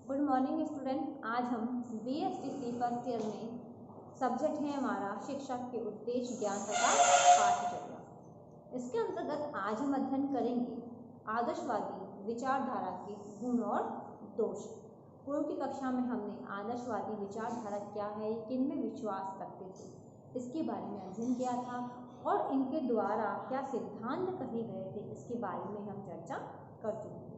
Good morning student. आज हम BSTC first year में सब्जेक्ट है हमारा शिक्षा के उद्देश्य, ज्ञान तथा पाठ्यचर्या। इसके अंतर्गत आज हम अध्ययन करेंगे आदर्शवादी विचारधारा के गुण और दोष। पूर्व की कक्षा में हमने आदर्शवादी विचारधारा क्या है, किन में विश्वास रखते थे, इसके बारे में अध्ययन किया था और इनके द्वारा क्या सिद्धांत कहे गए थे, इसके बारे में हम चर्चा कर चुके हैं।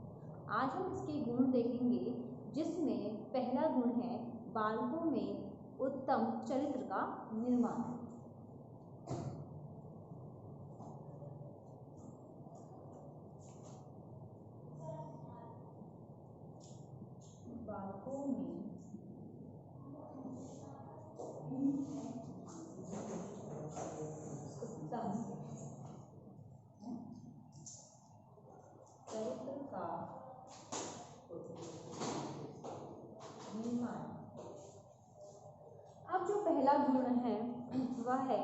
आज हम इसके गुण देखेंगे, जिसमें पहला गुण है बालकों में उत्तम चरित्र का निर्माण। बालकों में उत्तम चरित्र का निर्माण। अब जो पहला गुण है वह है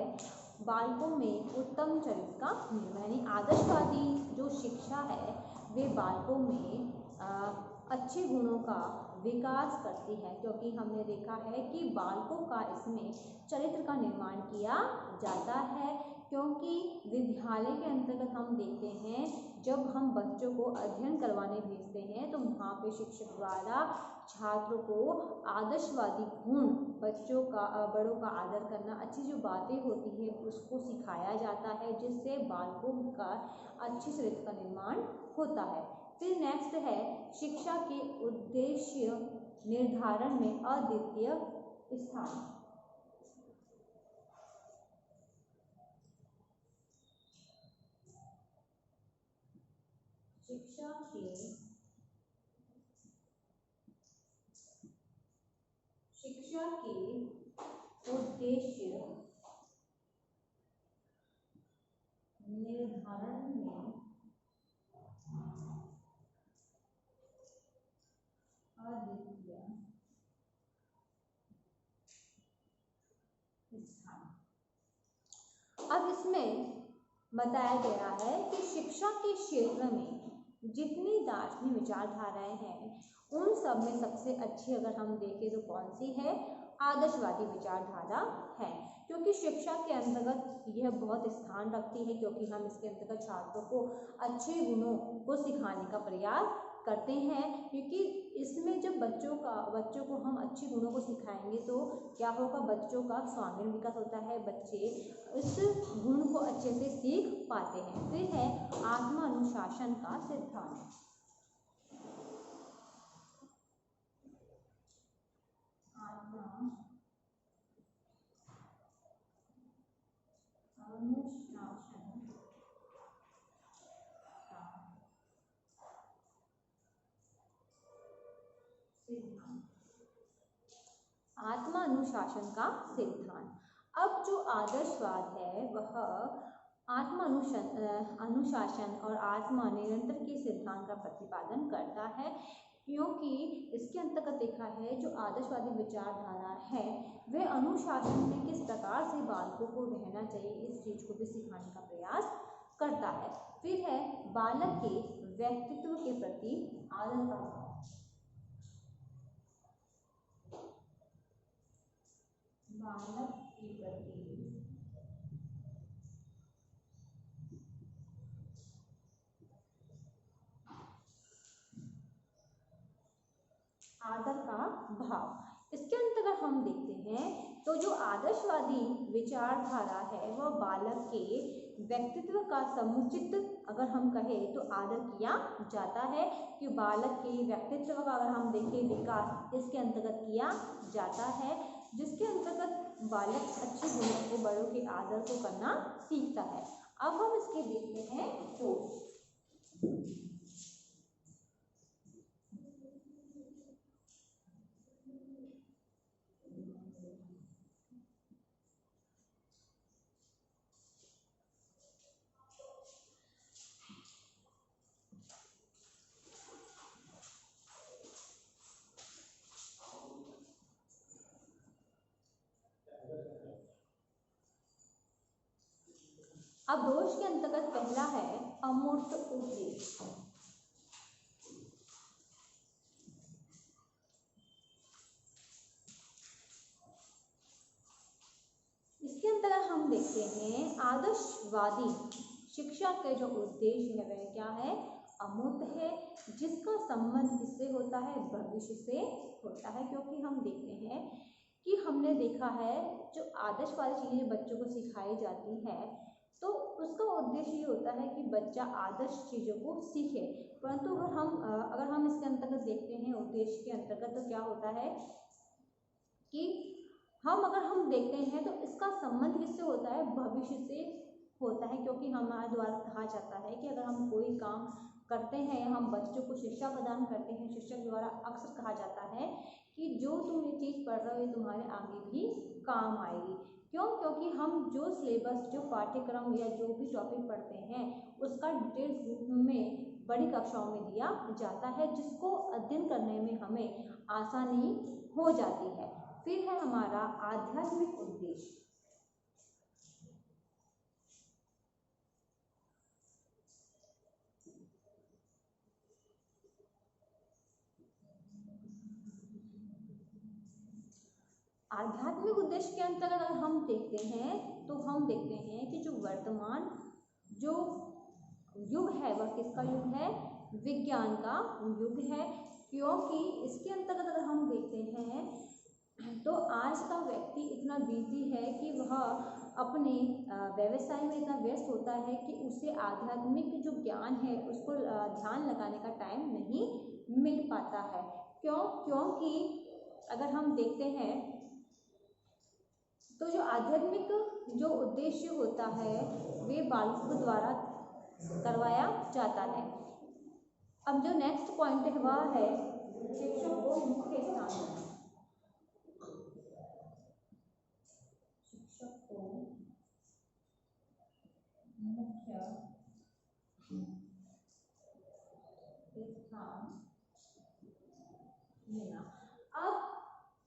बालकों में उत्तम चरित्र का निर्माण, यानी आदर्शवादी जो शिक्षा है वे बालकों में अच्छे गुणों का विकास करती है, क्योंकि हमने देखा है कि बालकों का इसमें चरित्र का निर्माण किया जाता है। क्योंकि विद्यालय के अंतर्गत हम देखते हैं, जब हम बच्चों को अध्ययन करवाने भेजते हैं तो वहाँ पे शिक्षक द्वारा छात्रों को आदर्शवादी गुण, बच्चों का बड़ों का आदर करना, अच्छी जो बातें होती है उसको सिखाया जाता है, जिससे बालकों का अच्छे चरित्र का निर्माण होता है। फिर नेक्स्ट है शिक्षा के उद्देश्य निर्धारण में अद्वितीय स्थान। शिक्षा के उद्देश्य निर्धारण में अद्वितीय स्थान। अब इसमें बताया गया है कि शिक्षा के क्षेत्र में जितनी दार्शनिक विचारधाराएं हैं उन सब में सबसे अच्छी अगर हम देखें तो कौन सी है, आदर्शवादी विचारधारा है। क्योंकि शिक्षा के अंतर्गत यह बहुत स्थान रखती है, क्योंकि हम इसके अंतर्गत छात्रों को अच्छे गुणों को सिखाने का प्रयास करते हैं। क्योंकि इसमें जब बच्चों को हम अच्छे गुणों को सिखाएंगे तो क्या होगा, बच्चों का स्वांगीण विकास होता है, बच्चे इस गुण को अच्छे से सीख पाते हैं। फिर है आत्मानुशासन का सिद्धांत। आत्मानुशासन का सिद्धांत। अब जो आदर्शवाद है वह अनुशासन और आत्मा नियंत्रण के सिद्धांत का प्रतिपादन करता है। क्योंकि इसके अंतर्गत देखा है जो आदर्शवादी विचारधारा है वह अनुशासन में किस प्रकार से बालकों को रहना चाहिए इस चीज को भी सिखाने का प्रयास करता है। फिर है बालक के व्यक्तित्व के प्रति आदर का भाव। बालक के प्रति आदर का भाव। इसके अंतर्गत हम देखते हैं तो जो आदर्शवादी विचारधारा है वह बालक के व्यक्तित्व का समुचित अगर हम कहें तो आदर किया जाता है, कि बालक के व्यक्तित्व का अगर हम देखें विकास इसके अंतर्गत किया जाता है, जिसके अंतर्गत बालक अच्छे गुणों को, बड़ों के आदर को करना सीखता है। अब हम इसके देखते हैं दोष। अब दोष के अंतर्गत पहला है अमूर्त उपदेश। अंतर्गत हम देखते हैं आदर्शवादी शिक्षा के जो उद्देश्य है वह क्या है, अमूर्त है, जिसका संबंध किससे होता है, भविष्य से होता है। क्योंकि हम देखते हैं कि हमने देखा है जो आदर्शवादी चीज़ें बच्चों को सिखाई जाती है तो उसका उद्देश्य ये होता है कि बच्चा आदर्श चीज़ों को सीखे। परंतु अगर हम इसके अंतर्गत देखते हैं उद्देश्य के अंतर्गत तो क्या होता है कि अगर हम देखते हैं तो इसका संबंध किससे होता है, भविष्य से होता है। क्योंकि हमारे द्वारा कहा जाता है कि अगर हम कोई काम करते हैं या हम बच्चों को शिक्षा प्रदान करते हैं, शिक्षक द्वारा अक्सर कहा जाता है कि जो तुम ये चीज़ पढ़ रहे हो ये तुम्हारे आगे भी काम आएगी। क्यों? क्योंकि हम जो सिलेबस, जो पाठ्यक्रम या जो भी टॉपिक पढ़ते हैं उसका डिटेल्स रूप में बड़ी कक्षाओं में दिया जाता है, जिसको अध्ययन करने में हमें आसानी हो जाती है। फिर है हमारा आध्यात्मिक उद्देश्य। आध्यात्मिक उद्देश्य के अंतर्गत अगर हम देखते हैं तो हम देखते हैं कि जो वर्तमान जो युग है वह किसका युग है, विज्ञान का युग है। क्योंकि इसके अंतर्गत अगर हम देखते हैं तो आज का व्यक्ति इतना बिजी है कि वह अपने व्यवसाय में इतना व्यस्त होता है कि उसे आध्यात्मिक जो ज्ञान है उसको ध्यान लगाने का टाइम नहीं मिल पाता है। क्योंकि अगर हम देखते हैं तो जो आध्यात्मिक जो उद्देश्य होता है वे बालकों द्वारा करवाया जाता है। अब जो नेक्स्ट पॉइंट है वह है शिक्षक को मुख्य स्थान। शिक्षक को मुख्य स्थान देना। अब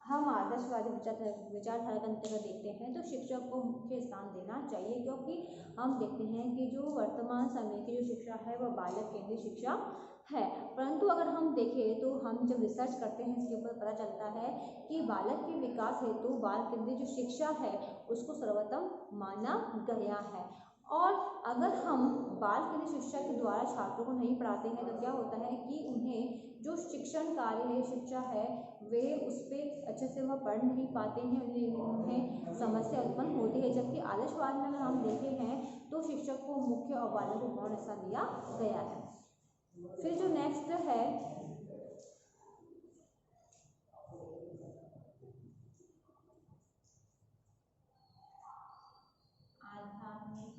हम आदर्शवादी विचारधारा के अंतर्गत देखते हैं तो शिक्षक को मुख्य स्थान देना चाहिए। क्योंकि हम देखते हैं कि जो वर्तमान समय की जो शिक्षा है वह बालक केंद्रित शिक्षा है। परंतु अगर हम देखें तो हम जब रिसर्च करते हैं इसके ऊपर पता चलता है कि बालक के विकास हेतु बाल केंद्रित जो शिक्षा है उसको सर्वोत्तम माना गया है। और अगर हम बाल केंद्रित शिक्षा के द्वारा छात्रों को नहीं पढ़ाते हैं तो क्या होता है कि उन्हें जो शिक्षण कार्य है, शिक्षा है, वे उस पर अच्छे से वह पढ़ नहीं पाते हैं, उन्हें समस्या उत्पन्न होती है। जबकि आदर्शवाद में अगर हम देखे हैं तो शिक्षक को मुख्य और बालक को गौण ऐसा दिया गया है। फिर जो नेक्स्ट है आध्यात्मिक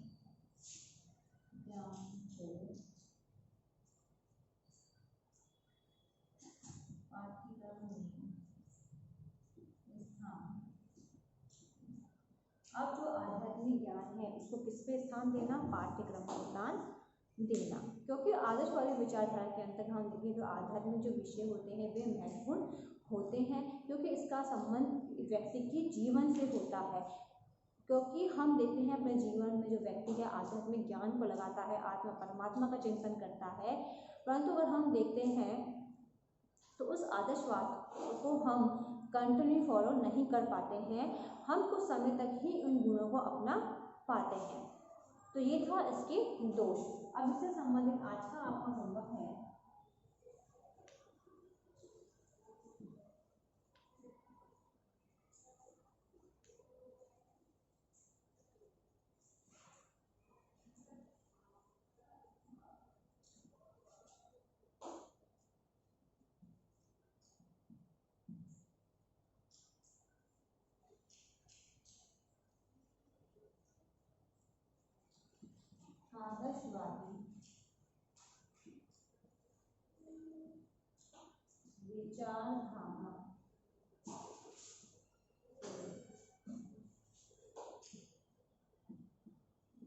ज्ञान को पाठ्यक्रम में स्थान। अब जो आध्यात्मिक ज्ञान है उसको किस पे स्थान देना, पाठ्यक्रम में स्थान देना। क्योंकि आदर्शवादी विचारधारा के अंतर्गत हम देखें तो आध्यात्मिक जो विषय होते हैं वे महत्वपूर्ण होते हैं, क्योंकि इसका संबंध व्यक्ति के जीवन से होता है। क्योंकि हम देखते हैं अपने जीवन में जो व्यक्ति है आध्यात्मिक ज्ञान को लगाता है, आत्मा परमात्मा का चिंतन करता है, परंतु अगर हम देखते हैं तो उस आदर्शवाद को हम कंटिन्यू फॉलो नहीं कर पाते हैं, हम कुछ समय तक ही उन गुणों को अपना पाते हैं। तो ये था इसके दोष। अब इससे संबंधित आज का आपका होमवर्क है आदर्शवादी विचारधारा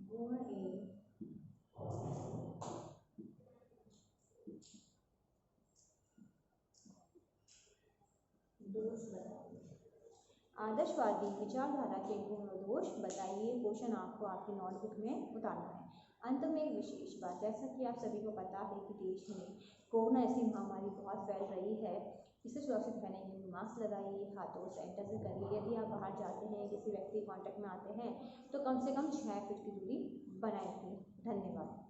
गुण एवं दोष बताइए। आदर्शवादी विचारधारा के गुण और दोष बताइए। क्वेश्चन आपको आपके नोटबुक में उतारना है। अंत में एक विशेष बात, जैसा कि आप सभी को पता है कि देश में कोरोना ऐसी महामारी बहुत फैल रही है, इसे सुरक्षित रहने के लिए मास्क लगाइए, हाथों को सैनिटाइजर करिए। यदि आप बाहर जाते हैं, किसी व्यक्ति कांटेक्ट में आते हैं तो कम से कम 6 फीट की दूरी बनाए रखिए। धन्यवाद।